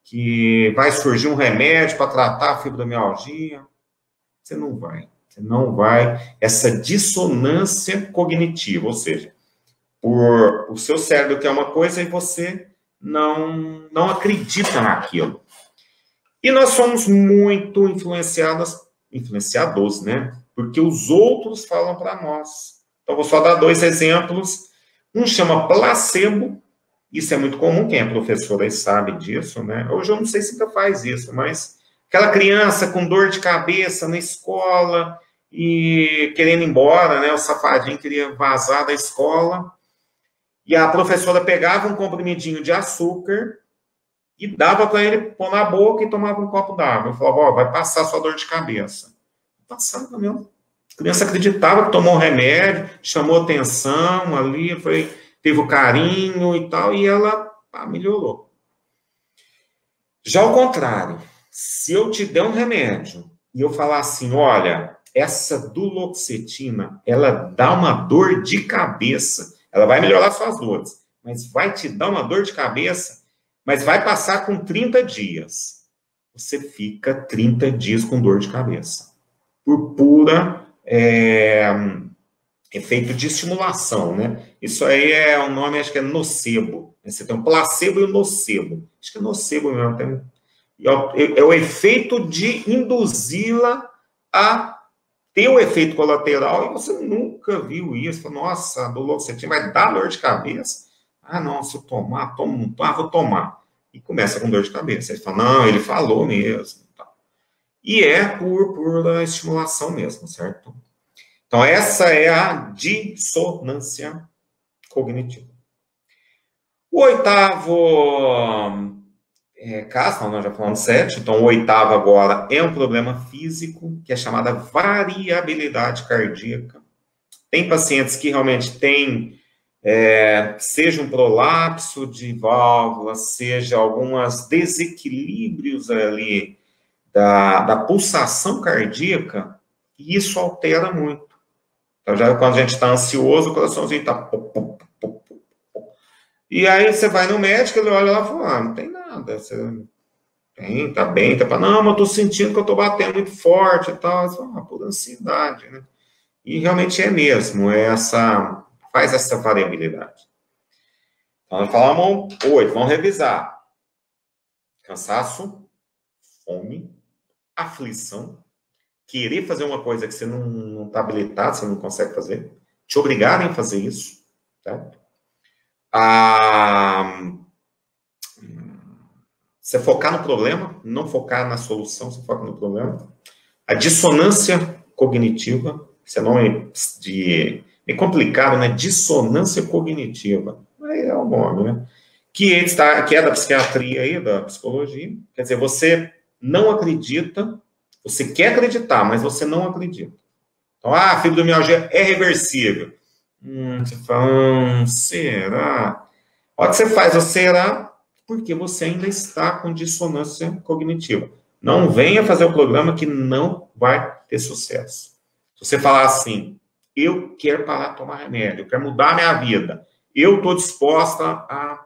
que vai surgir um remédio para tratar a fibromialgia. Você não vai. Essa dissonância cognitiva, ou seja, o seu cérebro quer uma coisa e você não acredita naquilo. E nós somos muito influenciados, né? Porque os outros falam para nós. Então, vou só dar 2 exemplos. Um chama placebo, Isso é muito comum, quem é professor aí sabe disso, né? Hoje eu não sei se ainda faz isso, mas aquela criança com dor de cabeça na escola e querendo ir embora, né? O safadinho queria vazar da escola. E a professora pegava um comprimidinho de açúcar e dava para ele pôr na boca e tomava um copo d'água. Eu falava, ó, vai passar sua dor de cabeça. Passava mesmo. A criança acreditava que tomou um remédio, chamou atenção ali, teve o carinho e tal, e ela melhorou. Já ao contrário, se eu te der um remédio e eu falar assim, olha, essa duloxetina, ela dá uma dor de cabeça, ela vai melhorar suas dores, mas vai te dar uma dor de cabeça, mas vai passar com 30 dias. Você fica 30 dias com dor de cabeça. Por pura efeito de estimulação, né? Isso aí é um nome, acho que é nocebo. Você tem um placebo e o nocebo. Acho que é nocebo mesmo. É o efeito de induzi-la a ter o efeito colateral, e você nunca viu isso. Nossa, a duloxetina vai dar dor de cabeça? Ah, não, se eu tomar, vou tomar. E começa com dor de cabeça. Ele fala, não, ele falou mesmo. E é por estimulação mesmo, certo? Então, essa é a dissonância cognitiva. O oitavo caso, nós já falamos 7, então o oitavo agora é um problema físico, que é chamada variabilidade cardíaca. Tem pacientes que realmente têm, seja um prolapso de válvula, seja alguns desequilíbrios ali da pulsação cardíaca, e isso altera muito. Então, já quando a gente está ansioso, o coraçãozinho está... E aí você vai no médico, ele olha lá e fala, não tem nada, você tá bem, não, mas eu tô sentindo que eu tô batendo muito forte e tal. Você fala, por ansiedade, né? E realmente é mesmo, faz essa variabilidade. Então, nós falamos 8, vamos revisar. Cansaço, fome, aflição, querer fazer uma coisa que você não está habilitado, você não consegue fazer, te obrigarem a fazer isso, certo? Você focar no problema, não focar na solução, você foca no problema. A dissonância cognitiva, esse é nome é complicado, né? Dissonância cognitiva. Aí é o nome, né? Que é da psiquiatria aí, da psicologia. Quer dizer, você não acredita, você quer acreditar, mas você não acredita. Então, a fibromialgia é reversível. Você fala, será? A hora que você faz o será, porque você ainda está com dissonância cognitiva. Não venha fazer o programa que não vai ter sucesso. Se você falar assim, eu quero parar de tomar remédio, eu quero mudar a minha vida, eu estou disposta a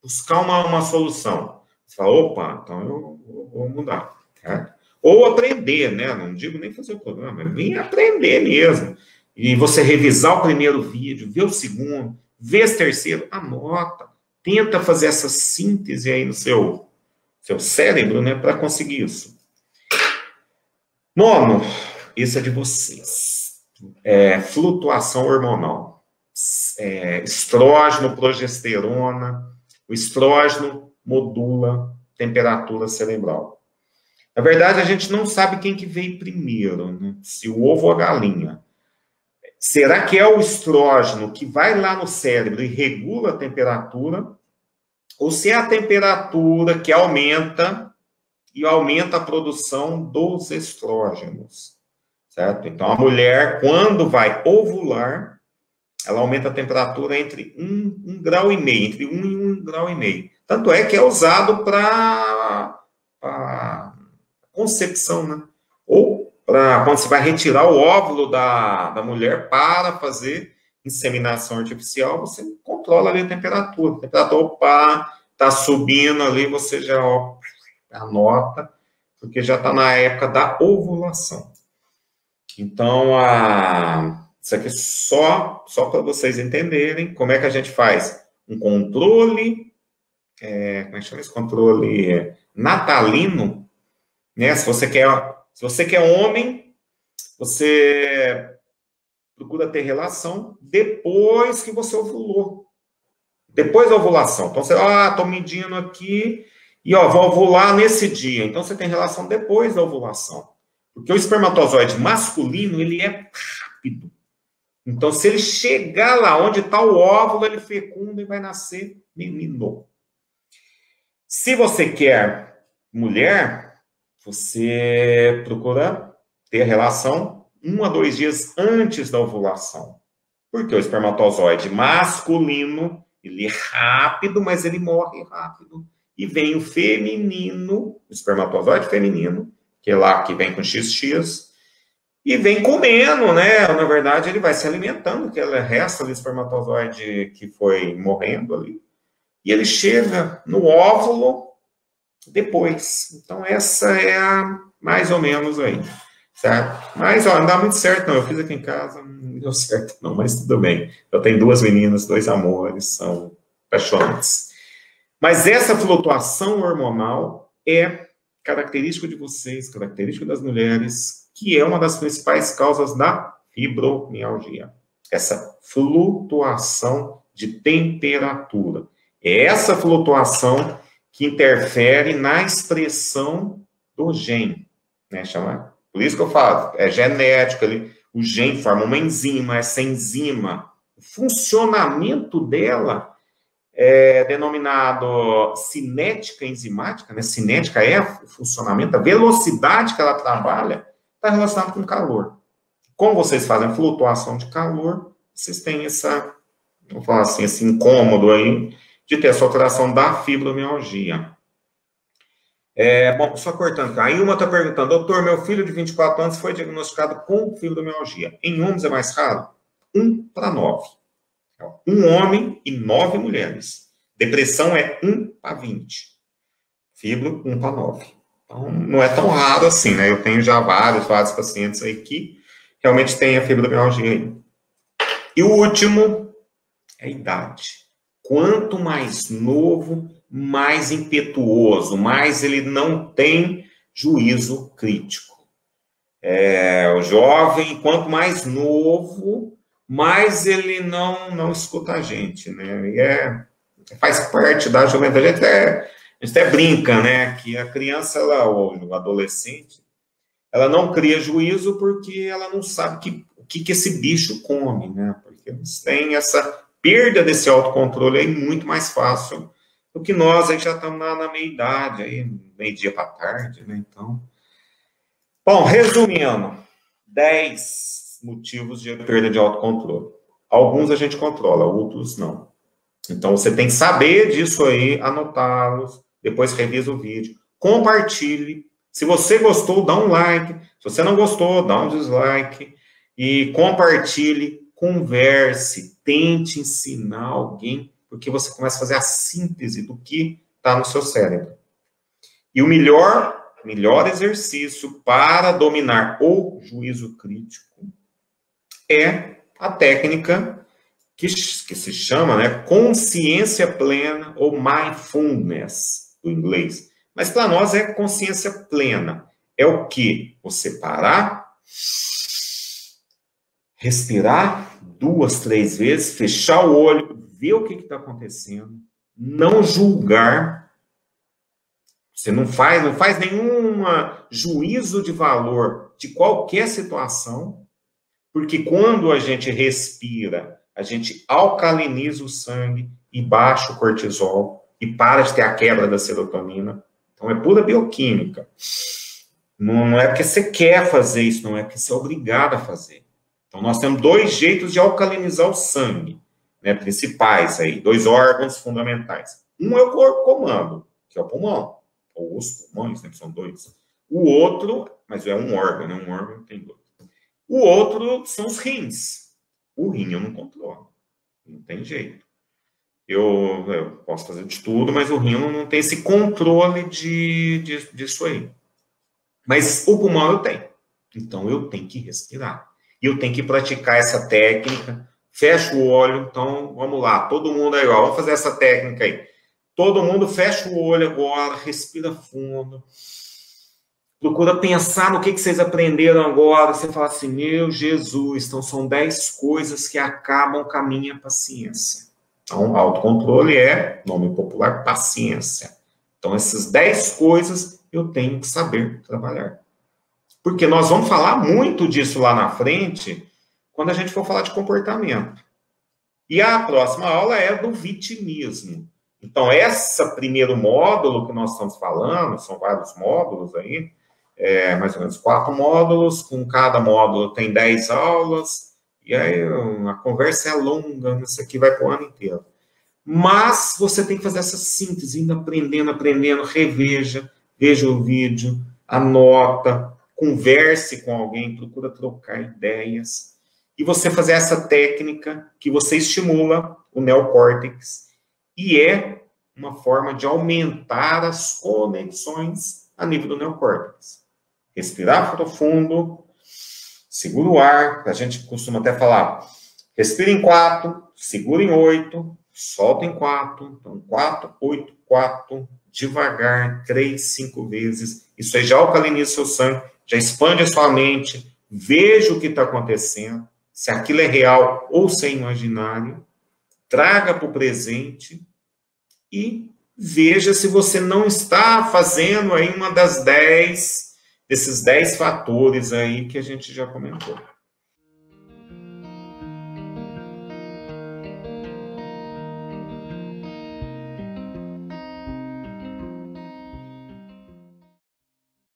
buscar uma solução. Você fala, opa, então eu vou mudar. Certo? Ou aprender, né? Não digo nem fazer o programa, nem aprender mesmo. E você revisar o primeiro vídeo, ver o segundo, ver esse terceiro, anota. Tenta fazer essa síntese aí no seu cérebro, né, para conseguir isso. 9, esse é de vocês. Flutuação hormonal. Estrógeno, progesterona. O estrógeno modula temperatura cerebral. Na verdade, a gente não sabe quem que veio primeiro, né? Se o ovo ou a galinha. Será que é o estrógeno que vai lá no cérebro e regula a temperatura? Ou se é a temperatura que aumenta e aumenta a produção dos estrógenos, certo? Então, a mulher, quando vai ovular, ela aumenta a temperatura entre 1,5 grau, entre 1 e 1,5 grau. Tanto é que é usado para concepção, né? Ou para quando você vai retirar o óvulo da mulher para fazer inseminação artificial, você controla ali a temperatura. A temperatura, opa, está subindo ali, você já anota, porque já está na época da ovulação. Então, isso aqui só para vocês entenderem como é que a gente faz um controle, como é que chama esse controle? Natalino, né? Se você quer homem, você procura ter relação depois que você ovulou. Depois da ovulação. Então, você, estou medindo aqui e, vou ovular nesse dia. Então, você tem relação depois da ovulação. Porque o espermatozoide masculino, ele é rápido. Então, se ele chegar lá onde está o óvulo, ele fecunda e vai nascer menino. Se você quer mulher, você procura ter relação 1 a 2 dias antes da ovulação. Porque o espermatozoide masculino, ele é rápido, mas ele morre rápido. E vem o feminino, o espermatozoide feminino, que é lá que vem com XX, e vem comendo, né? Na verdade, ele vai se alimentando, que é resta do espermatozoide que foi morrendo ali. E ele chega no óvulo depois. Então, essa é a mais ou menos aí, certo? Mas, não dá muito certo, não. Eu fiz aqui em casa, não deu certo, não, mas tudo bem. Eu tenho 2 meninas, 2 amores, são apaixonantes. Mas essa flutuação hormonal é característica de vocês, característica das mulheres, que é uma das principais causas da fibromialgia. Essa flutuação de temperatura. É essa flutuação que interfere na expressão do gene, né? Por isso que eu falo, é genético, o gene forma uma enzima, essa enzima, o funcionamento dela é denominado cinética enzimática, né? Cinética é o funcionamento, a velocidade que ela trabalha está relacionada com calor. Como vocês fazem flutuação de calor, vocês têm vou falar assim, esse incômodo aí de ter essa alteração da fibromialgia. Bom, só cortando. Aí uma está perguntando, doutor, meu filho de 24 anos foi diagnosticado com fibromialgia. Em homens é mais raro? 1 para 9. 1 homem e 9 mulheres. Depressão é 1 para 20. Fibro, 1 para 9. Então, não é tão raro assim, né? Eu tenho já vários pacientes aí que realmente têm a fibromialgia aí. E o último é a idade. Quanto mais novo, mais impetuoso, mais ele não tem juízo crítico. O jovem, quanto mais novo, mais ele não escuta a gente, né? E faz parte da juventude. A gente até brinca, né? Que a criança, ou o adolescente, ela não cria juízo porque ela não sabe o que esse bicho come, né? Porque eles têm essa perda desse autocontrole aí muito mais fácil do que nós, aí já estamos na meia-idade, aí meio-dia para tarde, né? Então, bom, resumindo, 10 motivos de perda de autocontrole. Alguns a gente controla, outros não. Então, você tem que saber disso aí, anotá-los, depois revisa o vídeo, compartilhe. Se você gostou, dá um like. Se você não gostou, dá um dislike. E compartilhe, converse, tente ensinar alguém, porque você começa a fazer a síntese do que está no seu cérebro. E o melhor exercício para dominar o juízo crítico é a técnica que se chama, né, consciência plena ou mindfulness, do inglês. Mas para nós é consciência plena. É o quê? Você parar, respirar 2, 3 vezes, fechar o olho, ver o que está acontecendo, não julgar. Você não faz nenhum juízo de valor de qualquer situação, porque quando a gente respira, a gente alcaliniza o sangue e baixa o cortisol e para de ter a quebra da serotonina. Então, é pura bioquímica. Não é porque você quer fazer isso, não é porque você é obrigado a fazer. Então, nós temos 2 jeitos de alcalinizar o sangue, né, principais aí, 2 órgãos fundamentais. Um é o corpo comando, que é o pulmão, ou os pulmões, né, que são 2. O outro, mas é um órgão, né, um órgão tem 2. O outro são os rins. O rim eu não controlo, não tem jeito. Eu posso fazer de tudo, mas o rim não tem esse controle disso aí. Mas o pulmão eu tenho. Então, eu tenho que respirar. E eu tenho que praticar essa técnica. Fecha o olho. Então, vamos lá. Todo mundo aí, ó, vamos fazer essa técnica aí. Todo mundo fecha o olho agora, respira fundo. Procura pensar no que vocês aprenderam agora. Você fala assim, meu Jesus, então são 10 coisas que acabam com a minha paciência. Então, autocontrole é, nome popular, paciência. Então, essas 10 coisas eu tenho que saber trabalhar. Porque nós vamos falar muito disso lá na frente, quando a gente for falar de comportamento. E a próxima aula é do vitimismo. Então, esse primeiro módulo que nós estamos falando, são vários módulos aí, mais ou menos 4 módulos, com cada módulo tem 10 aulas, e aí a conversa é longa, isso aqui vai para o ano inteiro. Mas você tem que fazer essa síntese, indo aprendendo, reveja, veja o vídeo, anota, converse com alguém, procura trocar ideias, e você fazer essa técnica que você estimula o neocórtex, e é uma forma de aumentar as conexões a nível do neocórtex. Respirar profundo, segura o ar, a gente costuma até falar, respira em 4, segura em 8, solta em 4, então 4, 8, 4, devagar, 3, 5 vezes. Isso aí já alcaliniza o seu sangue, já expande a sua mente, veja o que está acontecendo, se aquilo é real ou se é imaginário, traga para o presente e veja se você não está fazendo aí uma desses 10 fatores aí que a gente já comentou.